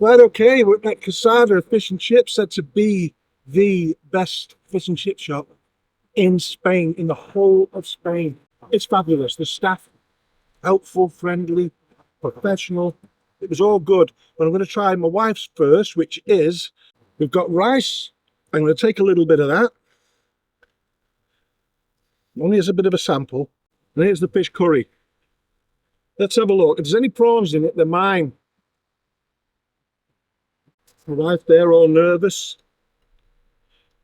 Right, okay, we're at Quesada Fish and Chips, said to be the best fish and chip shop in Spain, in the whole of Spain. It's fabulous. The staff, helpful, friendly, professional. It was all good. But I'm going to try my wife's first, which is, we've got rice. I'm going to take a little bit of that. Only as a bit of a sample. And here's the fish curry. Let's have a look. If there's any prawns in it, they're mine. My wife there, all nervous.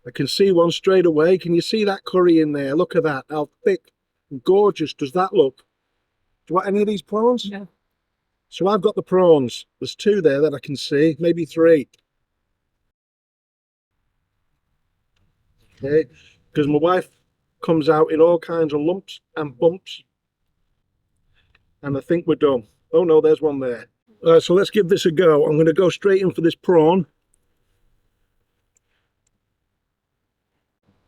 I can see one straight away. Can you see that curry in there? Look at that. How thick and gorgeous does that look? Do you want any of these prawns? Yeah. So I've got the prawns. There's two there that I can see, maybe three. Okay, because my wife comes out in all kinds of lumps and bumps. And I think we're done. Oh no, there's one there. All right, so let's give this a go. I'm going to go straight in for this prawn.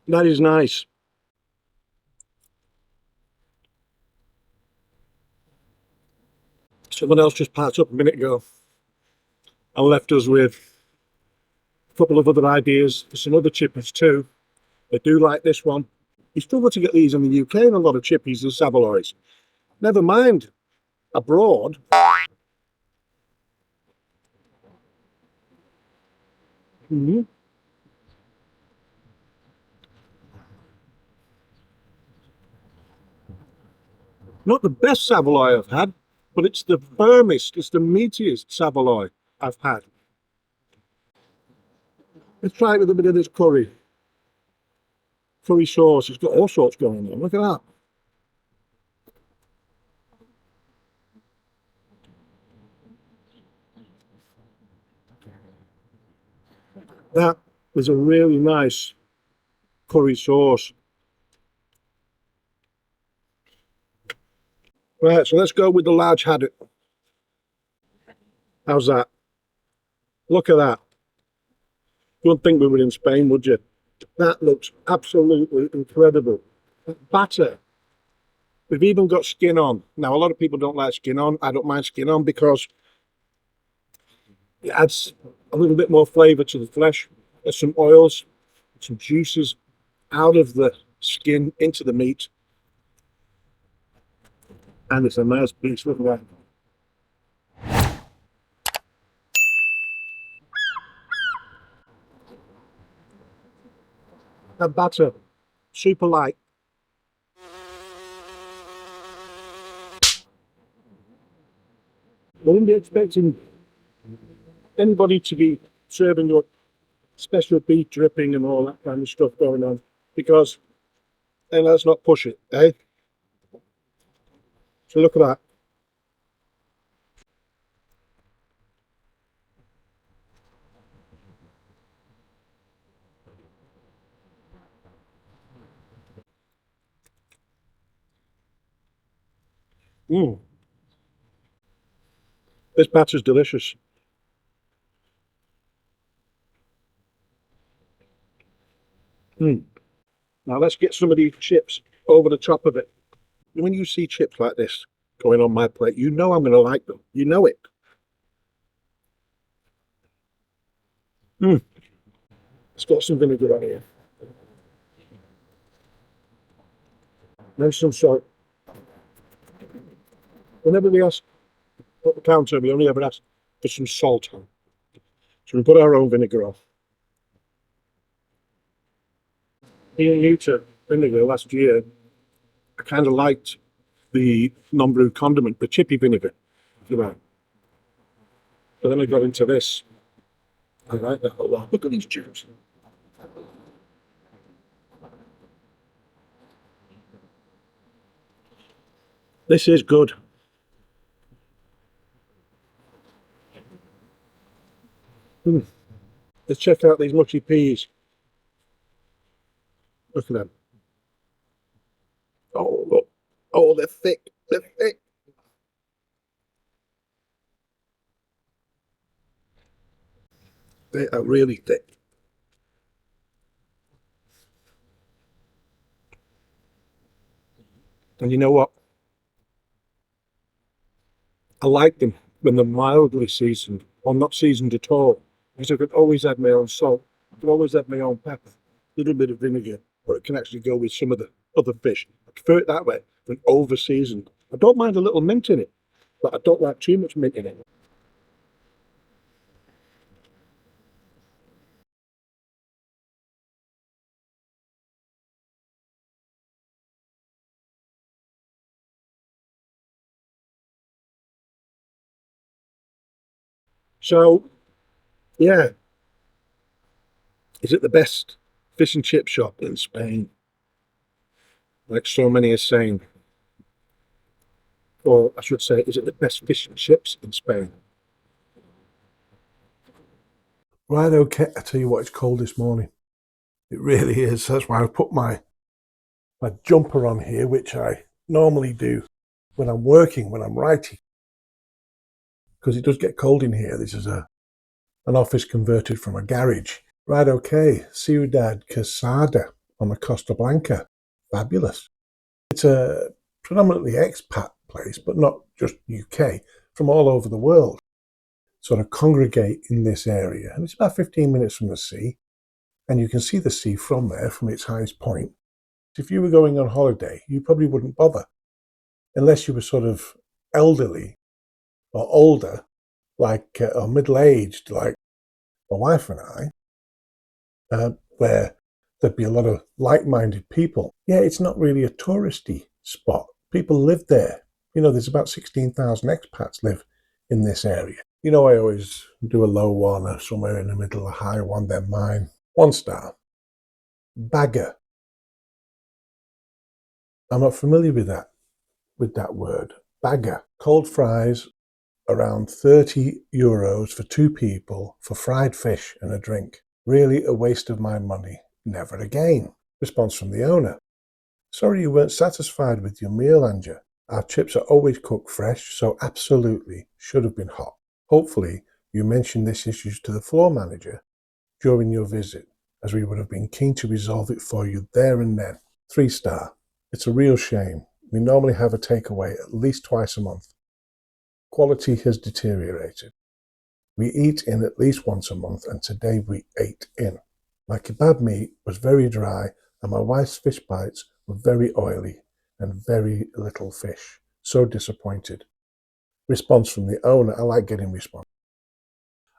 That is nice. Someone else just passed up a minute ago and left us with a couple of other ideas for some other chippies too. They do like this one. You struggle to get these in the UK and a lot of chippies and Saveloys. Never mind abroad. Mm-hmm. Not the best Saveloy I've had, but it's the firmest, it's the meatiest Saveloy I've had. Let's try it with a bit of this curry. Curry sauce. It's got all sorts going on. Look at that. That is a really nice curry sauce. Right, so let's go with the large haddock. How's that? Look at that. You wouldn't think we were in Spain, would you? That looks absolutely incredible. That batter. We've even got skin on. Now, a lot of people don't like skin on. I don't mind skin on because it adds a little bit more flavour to the flesh. There's some oils, some juices out of the skin into the meat. And it's a nice piece. Look at that. That batter, super light. I wouldn't be expecting anybody to be serving your special beef dripping and all that kind of stuff going on, because then let's not push it, eh? So look at that. Mm. This batter's delicious. Mm. Now let's get some of these chips over the top of it. When you see chips like this going on my plate, you know I'm going to like them. You know it. Mm. It's got some vinegar on here. Then some salt. Whenever we ask at the counter, we only ever ask for some salt on. So we put our own vinegar on. Being new to vinegar last year, I kind of liked the non-brew condiment, the chippy vinegar. But then I got into this. I like that a lot. Look at these chips. This is good. Mm. Let's check out these mushy peas. Look at them. Oh, look. Oh, they're thick. They're thick. They are really thick. And you know what? I like them when they're mildly seasoned, or not seasoned at all. Because I could always add my own salt, I could always add my own pepper, a little bit of vinegar, or it can actually go with some of the other fish. I prefer it that way than over seasoned. I don't mind a little mint in it, but I don't like too much mint in it. So, yeah, is it the best fish and chip shop in Spain? Like so many are saying. Or I should say, is it the best fish and chips in Spain? Right, okay. I tell you what, it's cold this morning. It really is. That's why I put my jumper on here, which I normally do when I'm working, when I'm writing, because it does get cold in here. This is an office converted from a garage. Right, okay. Cdad Quesada on the Costa Blanca. Fabulous. It's a predominantly expat place, but not just UK, from all over the world. Sort of congregate in this area. And it's about 15 minutes from the sea. And you can see the sea from there, from its highest point. If you were going on holiday, you probably wouldn't bother unless you were sort of elderly or older, like or middle-aged, like my wife and where there'd be a lot of like-minded people. Yeah, it's not really a touristy spot. People live there. You know, there's about 16,000 expats live in this area. You know, I always do a low one or somewhere in the middle, a high one, then mine. 1 star. Bagger. I'm not familiar with that word. Bagger. Cold fries, around €30 for 2 people for fried fish and a drink. Really a waste of my money. Never again. Response from the owner. Sorry you weren't satisfied with your meal, Anja. Our chips are always cooked fresh, so absolutely should have been hot. Hopefully you mentioned this issue to the floor manager during your visit, as we would have been keen to resolve it for you there and then. 3 star. It's a real shame. We normally have a takeaway at least twice a month. Quality has deteriorated. We eat in at least once a month, and today we ate in. My kebab meat was very dry, and my wife's fish bites were very oily and very little fish. So disappointed. Response from the owner. I like getting response.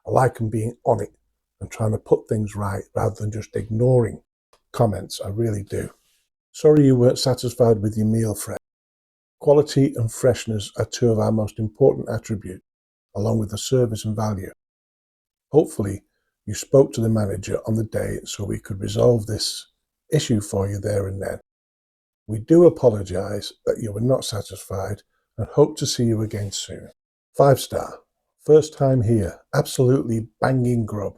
I like them being on it and trying to put things right rather than just ignoring comments. I really do. Sorry you weren't satisfied with your meal, Fred. Quality and freshness are 2 of our most important attributes, along with the service and value. Hopefully, you spoke to the manager on the day so we could resolve this issue for you there and then. We do apologise that you were not satisfied and hope to see you again soon. 5 star. First time here. Absolutely banging grub.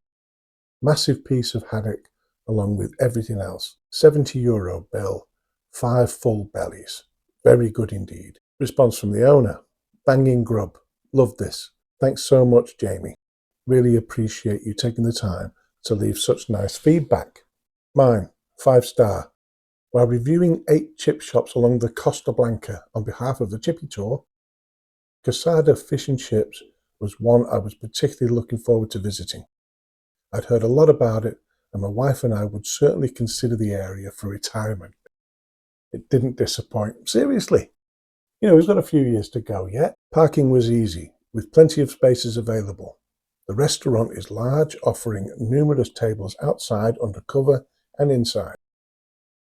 Massive piece of haddock along with everything else. €70 bill. 5 full bellies. Very good indeed. Response from the owner. Banging grub. Love this. Thanks so much, Jamie. Really appreciate you taking the time to leave such nice feedback. Mine. 5 star. While reviewing 8 chip shops along the Costa Blanca on behalf of the Chippy Tour, Quesada Fish and Chips was one I was particularly looking forward to visiting. I'd heard a lot about it, and my wife and I would certainly consider the area for retirement. It didn't disappoint. Seriously. You know, we've got a few years to go yet. Parking was easy, with plenty of spaces available. The restaurant is large, offering numerous tables outside, under cover, and inside.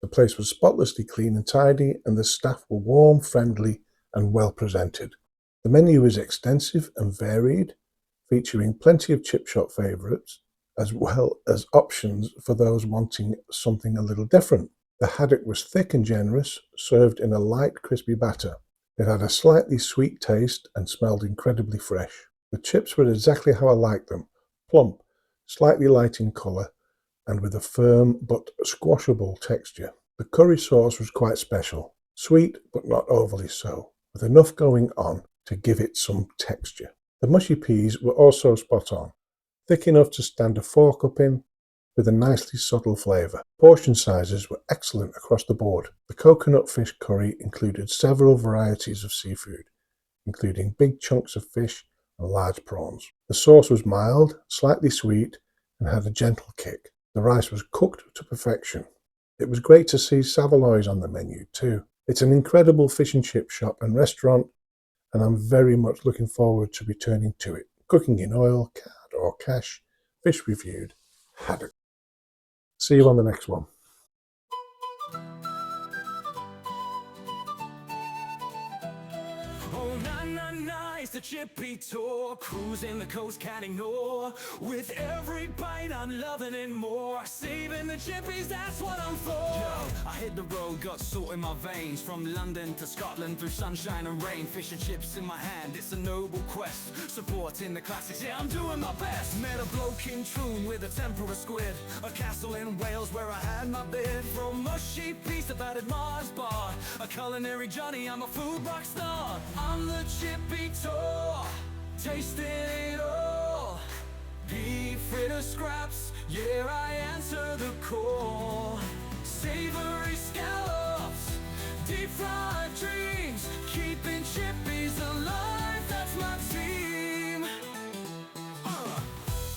The place was spotlessly clean and tidy, and the staff were warm, friendly, and well presented. The menu is extensive and varied, featuring plenty of chip shop favourites, as well as options for those wanting something a little different. The haddock was thick and generous, served in a light, crispy batter. It had a slightly sweet taste and smelled incredibly fresh. The chips were exactly how I liked them, plump, slightly light in colour, and with a firm but squashable texture. The curry sauce was quite special, sweet but not overly so, with enough going on to give it some texture. The mushy peas were also spot on, thick enough to stand a fork up in, with a nicely subtle flavour. Portion sizes were excellent across the board. The coconut fish curry included several varieties of seafood, including big chunks of fish and large prawns. The sauce was mild, slightly sweet, and had a gentle kick. The rice was cooked to perfection. It was great to see Saveloys on the menu too. It's an incredible fish and chip shop and restaurant, and I'm very much looking forward to returning to it. Cooking in oil, cad or cash, fish reviewed, Haddock. See you on the next one. Oh, na na na, it's the Chippy Tour, cruising the coast, can't ignore. With every bite, I'm loving it more. Saving the chippies, that's what I'm for. Yo, I hit the road, got salt in my veins. From London to Scotland, through sunshine and rain. Fish and chips in my hand, it's a noble quest. Supporting the classics, yeah, I'm doing my best. Met a bloke in Troon with a tempura squid. A castle in Wales where I had my bid. From Mushy piece of battered Mars bar. A culinary Johnny, I'm a food rock star. I'm the Chippy Tour, tasting it all. Beef fritter scraps, yeah, I answer the call. Savory scallops, deep fried dreams, keeping chippies alive, that's my team.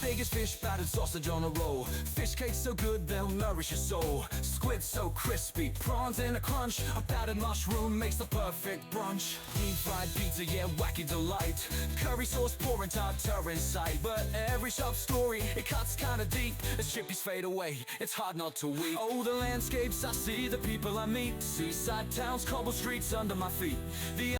Biggest fish, battered sausage on a roll. Fish cakes so good they'll nourish your soul. Squid so crispy, prawns in a crunch. A battered mushroom makes the perfect brunch. Deep fried pizza, yeah, wacky delight. Curry sauce pouring tartar in sight. But every shop story, it cuts kinda deep. As chippies fade away, it's hard not to weep. Oh, the landscapes I see, the people I meet. Seaside towns, cobble streets under my feet. The